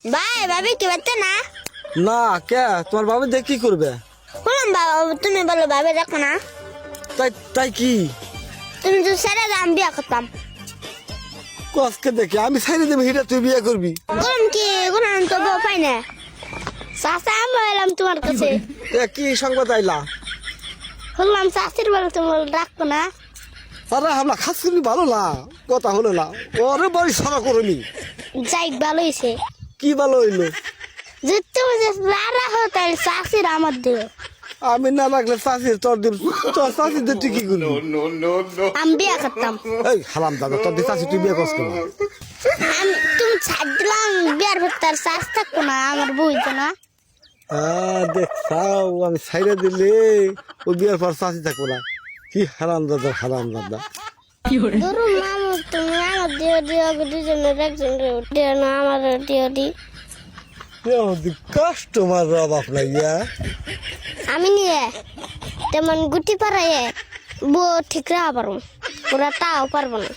ভাই ভাবি কি বাচ্চা না না কে তোমার বাবা দেখ কি করবে? শুনুন বাবা তুমি বলো ভাবে দেখো না তাই তাই কি তুমি তো সেরে দাম বিয়া করতাম কসকে দেখি আমি সাইডে দেবো হিটা তুই বিয়ে করবি? করুন কি করুন তো বউ পাই না চাষা আমি এলাম তোমার কাছে এ কি সংবাদ আইলা? শুনলাম চাষির বেলা তোমার রাখবো না আরে আমরা খাস করবি ভালো না কথা হলো না ওরে বাড়ি সারা করবি যাই ভালো হয়েছে কি ভালো হইলো? যে তুমি যে না রাখো তাহলে চাষির আমার দিও আমি না রাখলে চাষির তোর দিব তোর চাষির দিয়ে তুই কি করবি? আমি বিয়া করতাম এই হারাম দাদা তোর দিয়ে চাষি তুই বিয়ে করছ কেন? আমি তুমি ছাড় দিলাম বিয়ার ভেতর চাষ থাকবো না আমার বুঝতো না দেখছাও আমি সাইডে দিলে ও বিয়ের পর চাষি থাকবো না। কি হারাম দাদা হারাম দাদা। ধরুন মামু তুমি আমার দিও দিও দুজনের একজন দিও না আমার দিও দি কাস্টমার অভাব নাই ইয়া আমি নিয়ে তেমন গুটি পাড়াইয়ে বউ ঠিক রাখা পারবো ওরা তাও পারবো না